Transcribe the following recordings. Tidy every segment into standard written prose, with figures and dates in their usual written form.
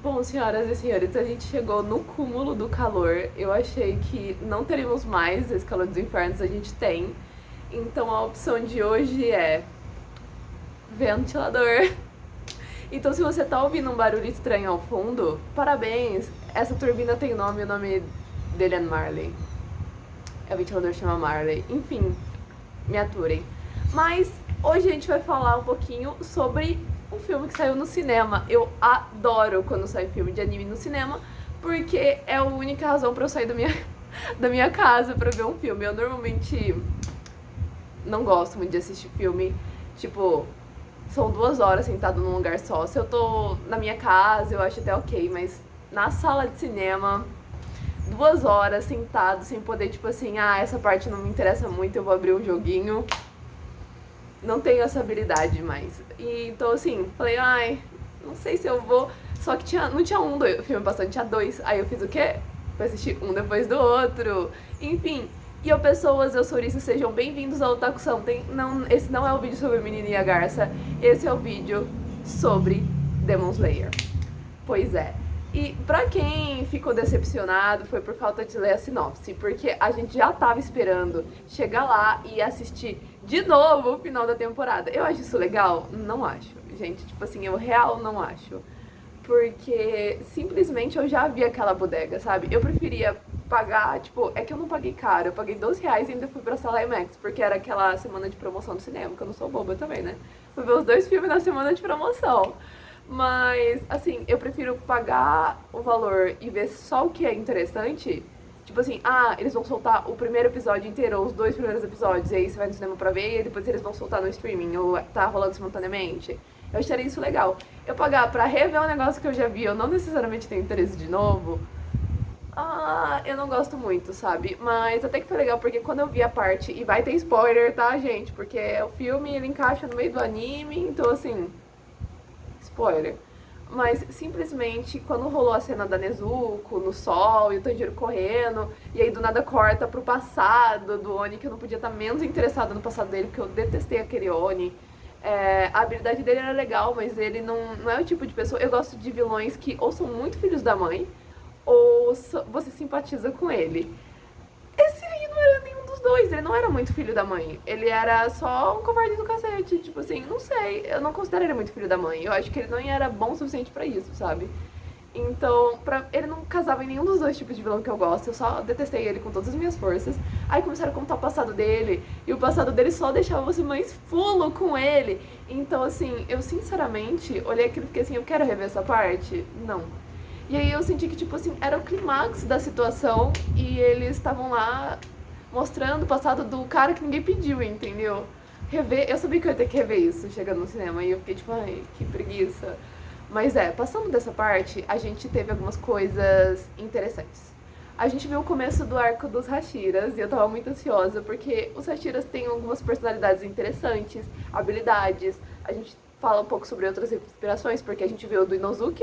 Bom, senhoras e senhores, a gente chegou no cúmulo do calor. Eu achei que não teríamos mais esse calor dos infernos, a gente tem. Então a opção de hoje é ventilador. Então se você tá ouvindo um barulho estranho ao fundo, parabéns! Essa turbina tem nome, o nome dele é Marley. O ventilador chama Marley. Enfim, me aturem. Mas hoje a gente vai falar um pouquinho sobre um filme que saiu no cinema. Eu adoro quando sai filme de anime no cinema, porque é a única razão pra eu sair da minha casa pra ver um filme. Eu normalmente não gosto muito de assistir filme, tipo, são 2 horas sentado num lugar só. Se eu tô na minha casa, eu acho até ok, mas na sala de cinema, 2 horas sentado, sem poder, tipo assim, essa parte não me interessa muito, eu vou abrir um joguinho. Não tenho essa habilidade mais. E então, assim, falei, não sei se eu vou. Só que não tinha filme passando, tinha dois. Aí eu fiz o quê? Fui assistir um depois do outro. Enfim. E eu, pessoas, eu sou Urissa, sejam bem-vindos ao Otaku Something. Não, esse não é o vídeo sobre a menina e a garça. Esse é o vídeo sobre Demon Slayer. Pois é. E pra quem ficou decepcionado foi por falta de ler a sinopse, porque a gente já tava esperando chegar lá e assistir de novo o final da temporada. Eu acho isso legal? Não acho, gente. Tipo assim, eu real não acho. Porque simplesmente eu já vi aquela bodega, sabe? Eu preferia pagar, tipo, é que eu não paguei caro, eu paguei R$ 12 e ainda fui pra sala IMAX, porque era aquela semana de promoção do cinema, que eu não sou boba também, né? Fui ver os 2 filmes na semana de promoção. Mas, assim, eu prefiro pagar o valor e ver só o que é interessante. Tipo assim, eles vão soltar o primeiro episódio inteiro, ou os 2 primeiros episódios, e aí você vai no cinema pra ver, e depois eles vão soltar no streaming, ou tá rolando simultaneamente. Eu acharia isso legal. Eu pagar pra rever um negócio que eu já vi, eu não necessariamente tenho interesse de novo, eu não gosto muito, sabe? Mas até que foi legal, porque quando eu vi a parte, e vai ter spoiler, tá, gente? Porque o filme, ele encaixa no meio do anime, então assim, spoiler. Mas simplesmente quando rolou a cena da Nezuko no sol e o Tanjiro correndo, e aí do nada corta pro passado do Oni, que eu não podia estar menos interessada no passado dele, porque eu detestei aquele Oni. A habilidade dele era legal, mas ele não é o tipo de pessoa. Eu gosto de vilões que ou são muito filhos da mãe, ou você simpatiza com ele. Esse aí não era nenhum dos dois, ele não era muito filho da mãe. Ele era só um covarde do cacete. Tipo assim, não sei, eu não considero ele muito filho da mãe. Eu acho que ele não era bom o suficiente pra isso, sabe? Então, ele não casava em nenhum dos 2 tipos de vilão que eu gosto. Eu só detestei ele com todas as minhas forças. Aí começaram a contar o passado dele. E o passado dele só deixava você mais fulo com ele. Então, assim, eu sinceramente olhei aquilo e fiquei assim, eu quero rever essa parte? Não. E aí eu senti que, tipo assim, era o clímax da situação e eles estavam lá mostrando o passado do cara que ninguém pediu, entendeu? Rever, eu sabia que eu ia ter que rever isso chegando no cinema e eu fiquei tipo, que preguiça. Mas passando dessa parte, a gente teve algumas coisas interessantes. A gente viu o começo do arco dos Hashiras e eu tava muito ansiosa porque os Hashiras têm algumas personalidades interessantes, habilidades. A gente fala um pouco sobre outras inspirações, porque a gente viu o do Inozuki,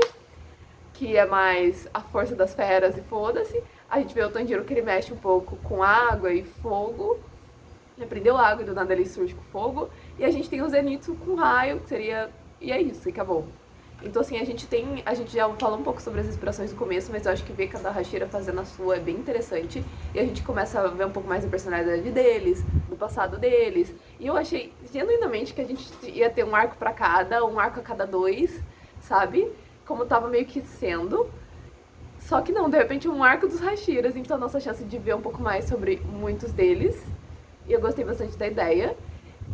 que é mais a força das feras e foda-se. A gente vê o Tanjiro que ele mexe um pouco com água e fogo. Ele aprendeu água e do nada ele surge com fogo. E a gente tem o Zenitsu com raio, que seria... E é isso, e acabou. Então assim, a gente já falou um pouco sobre as inspirações no começo, mas eu acho que ver cada Hashira fazendo a sua é bem interessante. E a gente começa a ver um pouco mais da personalidade deles, do passado deles. E eu achei genuinamente que a gente ia ter um arco pra cada, um arco a cada 2, sabe? Como tava meio que sendo. Só que não, de repente um arco dos Hashiras, então a nossa chance de ver um pouco mais sobre muitos deles. E eu gostei bastante da ideia.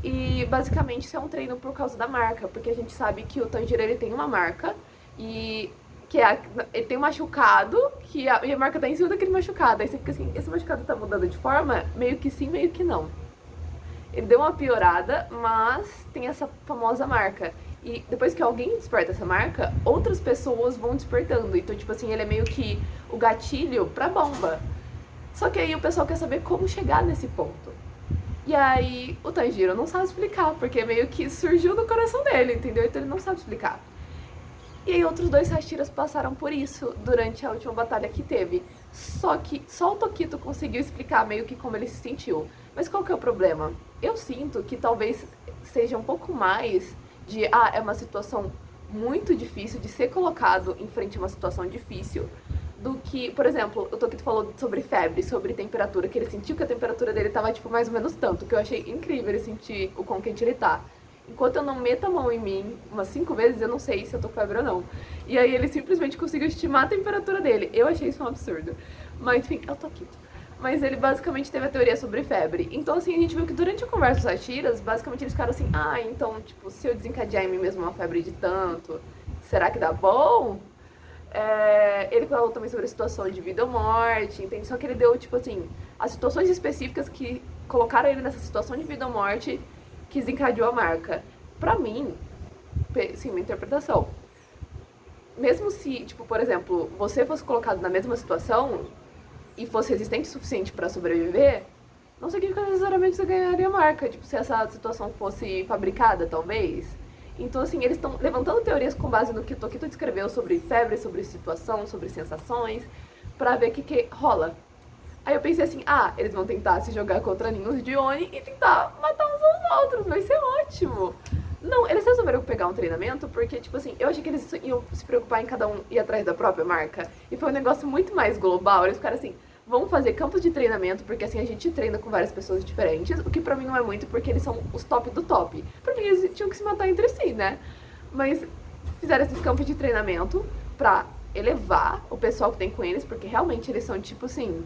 E basicamente isso é um treino por causa da marca, porque a gente sabe que o Tanjiro ele tem uma marca e que ele tem um machucado e a marca tá em cima daquele machucado. Aí você fica assim, esse machucado tá mudando de forma? Meio que sim, meio que não. Ele deu uma piorada, mas tem essa famosa marca. E depois que alguém desperta essa marca, outras pessoas vão despertando. Então, tipo assim, ele é meio que o gatilho pra bomba. Só que aí o pessoal quer saber como chegar nesse ponto. E aí o Tanjiro não sabe explicar, porque meio que surgiu do coração dele, entendeu? Então ele não sabe explicar. E aí outros 2 Hashiras passaram por isso durante a última batalha que teve. Só que só o Tokito conseguiu explicar meio que como ele se sentiu. Mas qual que é o problema? Eu sinto que talvez seja um pouco mais de, é uma situação muito difícil de ser colocado em frente a uma situação difícil do que, por exemplo, o Tokito falou sobre febre, sobre temperatura, que ele sentiu que a temperatura dele tava, tipo, mais ou menos tanto, que eu achei incrível ele sentir o quão quente ele tá. Enquanto eu não meto a mão em mim umas 5 vezes, eu não sei se eu tô com febre ou não. E aí ele simplesmente conseguiu estimar a temperatura dele. Eu achei isso um absurdo. Mas, enfim, é o Tokito. Mas ele basicamente teve a teoria sobre febre. Então, assim, a gente viu que durante a conversa dos Hashiras, basicamente eles ficaram assim, então, tipo, se eu desencadear em mim mesmo uma febre de tanto, será que dá bom? Ele falou também sobre a situação de vida ou morte, entende? Só que ele deu, tipo assim, as situações específicas que colocaram ele nessa situação de vida ou morte que desencadeou a marca. Pra mim, sim, minha interpretação, mesmo se, tipo, por exemplo, você fosse colocado na mesma situação e fosse resistente o suficiente pra sobreviver, não significa necessariamente você ganharia a marca, tipo, se essa situação fosse fabricada, talvez. Então, assim, eles estão levantando teorias com base no que o Tokito descreveu sobre febre, sobre situação, sobre sensações, pra ver o que rola. Aí eu pensei assim, eles vão tentar se jogar contra ninhos de Oni e tentar matar uns aos outros, vai ser ótimo. Não, eles resolveram pegar um treinamento porque, tipo assim, eu achei que eles iam se preocupar em cada um ir atrás da própria marca. E foi um negócio muito mais global, eles ficaram assim, vamos fazer campos de treinamento, porque assim a gente treina com várias pessoas diferentes, o que pra mim não é muito, porque eles são os top do top. Pra mim eles tinham que se matar entre si, né? Mas fizeram esses campos de treinamento pra elevar o pessoal que tem com eles, porque realmente eles são tipo assim...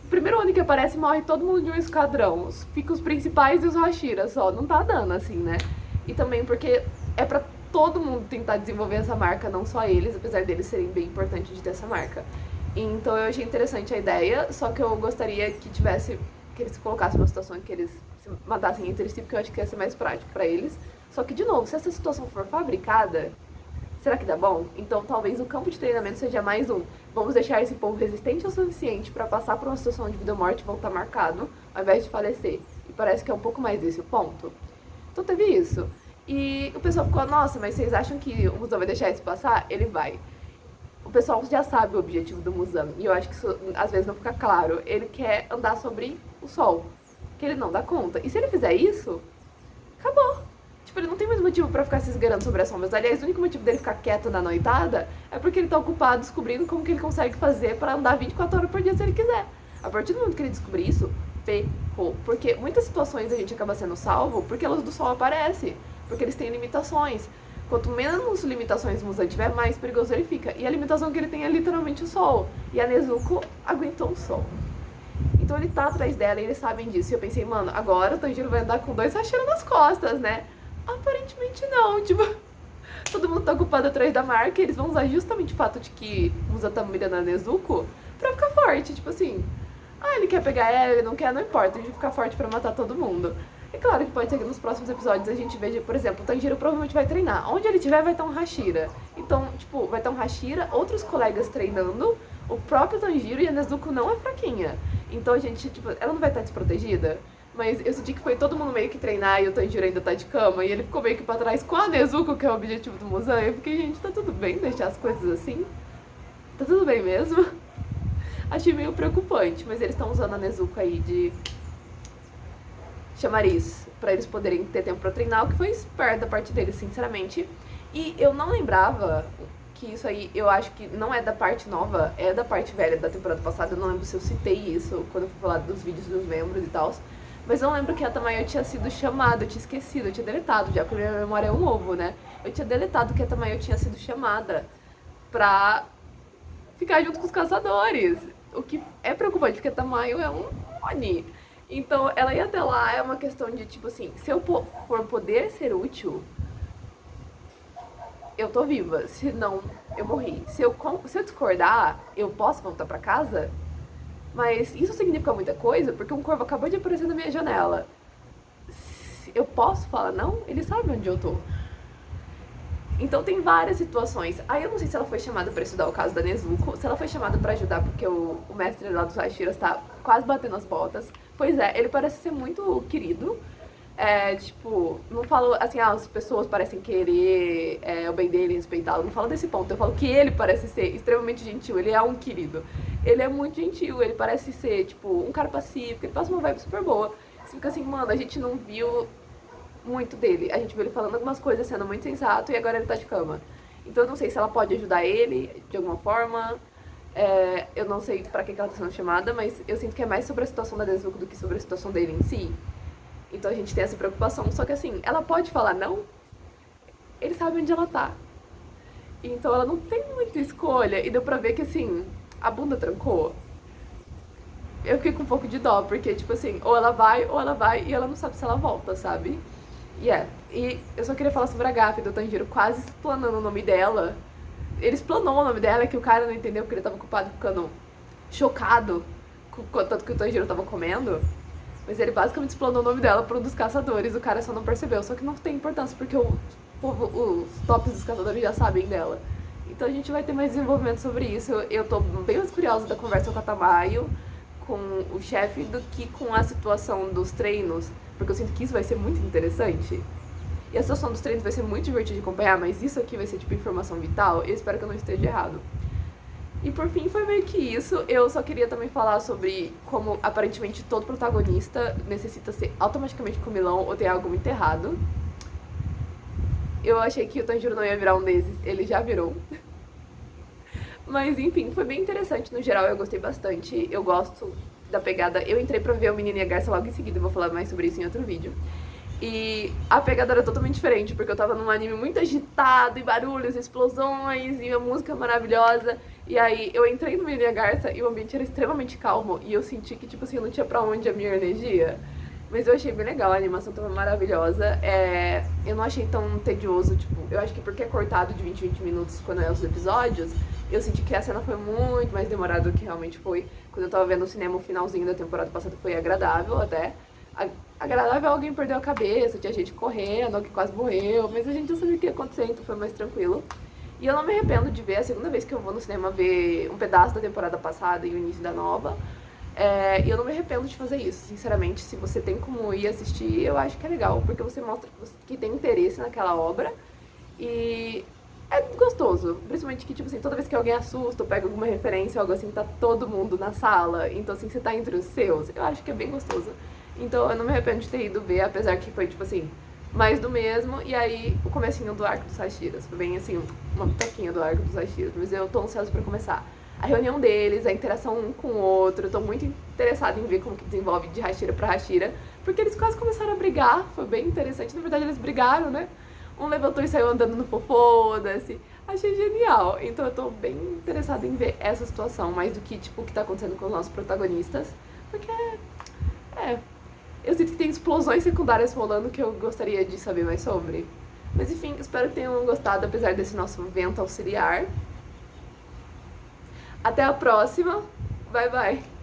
Primeiro ano que aparece, morre todo mundo de um esquadrão. Fica os principais e os Hashiras só. Não tá dando, assim, né? E também porque é pra todo mundo tentar desenvolver essa marca, não só eles, apesar deles serem bem importantes de ter essa marca. Então eu achei interessante a ideia, só que eu gostaria que eles se colocassem numa situação em que eles se matassem entre si, porque eu acho que ia ser mais prático pra eles. Só que, de novo, se essa situação for fabricada, será que dá bom? Então talvez o campo de treinamento seja mais um. Vamos deixar esse povo resistente o suficiente pra passar por uma situação de vida ou morte e voltar marcado, ao invés de falecer. E parece que é um pouco mais desse o ponto. Então teve isso. E o pessoal ficou, nossa, mas vocês acham que o Muzan vai deixar isso passar? Ele vai. O pessoal já sabe o objetivo do Muzan, e eu acho que isso às vezes não fica claro. Ele quer andar sobre o sol, que ele não dá conta. E se ele fizer isso, acabou. Tipo, ele não tem mais motivo pra ficar se esgueirando sobre as sombras. Aliás, o único motivo dele ficar quieto na noitada é porque ele tá ocupado descobrindo como que ele consegue fazer pra andar 24 horas por dia se ele quiser. A partir do momento que ele descobrir isso, ferrou. Porque muitas situações a gente acaba sendo salvo porque a luz do sol aparece, porque eles têm limitações. Quanto menos limitações o Muzan tiver, mais perigoso ele fica. E a limitação que ele tem é literalmente o sol. E a Nezuko aguentou o sol. Então ele tá atrás dela e eles sabem disso. E eu pensei, mano, agora o Tanjiro vai andar com 2 Hashiras nas costas, né? Aparentemente não, tipo, todo mundo tá ocupado atrás da marca e eles vão usar justamente o fato de que o Muzan tá mirando a Nezuko pra ficar forte, tipo assim, ele quer pegar ela, ele não quer, não importa, a gente ficar forte pra matar todo mundo. E claro que pode ser que nos próximos episódios a gente veja, por exemplo, o Tanjiro provavelmente vai treinar. Onde ele tiver vai estar um Hashira. Então, tipo, vai estar um Hashira, outros colegas treinando, o próprio Tanjiro, e a Nezuko não é fraquinha. Então a gente, tipo, ela não vai estar desprotegida. Mas eu senti que foi todo mundo meio que treinar e o Tanjiro ainda tá de cama. E ele ficou meio que pra trás com a Nezuko, que é o objetivo do Muzan. Eu fiquei, gente, tá tudo bem deixar as coisas assim? Tá tudo bem mesmo? Achei meio preocupante, mas eles estão usando a Nezuko aí de chamariz pra eles poderem ter tempo pra treinar, o que foi esperto da parte deles, sinceramente. E eu não lembrava que isso aí, eu acho que não é da parte nova, é da parte velha da temporada passada. Eu não lembro se eu citei isso quando eu fui falar dos vídeos dos membros e tal. Mas eu lembro que a Tamayo tinha sido chamada, eu tinha esquecido, eu tinha deletado já, porque a minha memória é um ovo, né? Eu tinha deletado que a Tamayo tinha sido chamada pra ficar junto com os caçadores. O que é preocupante, porque a Tamayo é um Oni. Então, ela ir até lá é uma questão de, tipo assim, se eu for poder ser útil, eu tô viva. Se não, eu morri. Se eu discordar, eu posso voltar pra casa? Mas isso significa muita coisa, porque um corvo acabou de aparecer na minha janela. Eu posso falar não? Ele sabe onde eu tô. Então tem várias situações. Aí eu não sei se ela foi chamada pra estudar o caso da Nezuko, se ela foi chamada pra ajudar porque o mestre lá dos Hashiras tá quase batendo as botas. Pois é, ele parece ser muito querido. Tipo, não falo assim, as pessoas parecem querer o bem dele, respeitá-lo. Não falo desse ponto, eu falo que ele parece ser extremamente gentil, ele é um querido. Ele é muito gentil, ele parece ser, tipo, um cara pacífico, ele passa uma vibe super boa. Você fica assim, mano, a gente não viu muito dele. A gente viu ele falando algumas coisas, sendo muito sensato, e agora ele tá de cama. Então eu não sei se ela pode ajudar ele de alguma forma. Eu não sei pra que ela tá sendo chamada, mas eu sinto que é mais sobre a situação da Nezuko do que sobre a situação dele em si. Então a gente tem essa preocupação. Só que assim, ela pode falar não? Ele sabe onde ela tá. Então ela não tem muita escolha. E deu pra ver que assim, a bunda trancou. Eu fiquei com um pouco de dó, porque tipo assim, ou ela vai, e ela não sabe se ela volta, sabe? E eu só queria falar sobre a gafe do Tanjiro quase explanando o nome dela. Ele explanou o nome dela, que o cara não entendeu porque ele tava ocupado ficando chocado com o tanto que o Tanjiro tava comendo. Mas ele basicamente explanou o nome dela pra um dos caçadores, o cara só não percebeu. Só que não tem importância, porque o povo, os tops dos caçadores já sabem dela. Então a gente vai ter mais desenvolvimento sobre isso. Eu tô bem mais curiosa da conversa com a Tamayo, com o chefe, do que com a situação dos treinos, porque eu sinto que isso vai ser muito interessante. E a situação dos treinos vai ser muito divertida de acompanhar, mas isso aqui vai ser tipo informação vital, eu espero que eu não esteja errado. E por fim foi meio que isso. Eu só queria também falar sobre como aparentemente todo protagonista necessita ser automaticamente comilão ou ter algo muito errado. Eu achei que o Tanjiro não ia virar um desses, ele já virou. Mas enfim, foi bem interessante no geral, eu gostei bastante. Eu gosto da pegada. Eu entrei pra ver o Menino e a Garça logo em seguida, eu vou falar mais sobre isso em outro vídeo. E a pegada era totalmente diferente, porque eu tava num anime muito agitado, e barulhos, explosões, e a música maravilhosa. E aí eu entrei no Menino e a Garça e o ambiente era extremamente calmo. E eu senti que, tipo assim, eu não tinha pra onde a minha energia. Mas eu achei bem legal, a animação tava maravilhosa. Eu não achei tão tedioso, tipo, eu acho que porque é cortado de 20 minutos quando é os episódios, eu senti que a cena foi muito mais demorada do que realmente foi. Quando eu tava vendo no cinema, o finalzinho da temporada passada foi agradável até. Agradável, alguém perdeu a cabeça, tinha gente correndo, alguém quase morreu, mas a gente já sabia o que ia acontecer, então foi mais tranquilo. E eu não me arrependo de ver, a segunda vez que eu vou no cinema ver um pedaço da temporada passada e o início da nova. E eu não me arrependo de fazer isso, sinceramente. Se você tem como ir assistir, eu acho que é legal, porque você mostra que tem interesse naquela obra. E é gostoso, principalmente que, tipo assim, toda vez que alguém assusta ou pega alguma referência ou algo assim, tá todo mundo na sala. Então, assim, você tá entre os seus, eu acho que é bem gostoso. Então, eu não me arrependo de ter ido ver, apesar que foi, tipo assim, mais do mesmo. E aí, o comecinho do arco dos Hashiras, foi bem, assim, uma pitoquinha do arco dos Hashiras. Mas eu tô ansiosa pra começar. A reunião deles, a interação um com o outro, eu tô muito interessada em ver como que desenvolve de Hashira pra Hashira, porque eles quase começaram a brigar, foi bem interessante, na verdade eles brigaram, né? Um levantou e saiu andando no foda-se, achei genial, então eu tô bem interessada em ver essa situação, mais do que, tipo, o que tá acontecendo com os nossos protagonistas, porque, eu sinto que tem explosões secundárias rolando que eu gostaria de saber mais sobre. Mas enfim, espero que tenham gostado, apesar desse nosso vento auxiliar. Até a próxima. Bye, bye.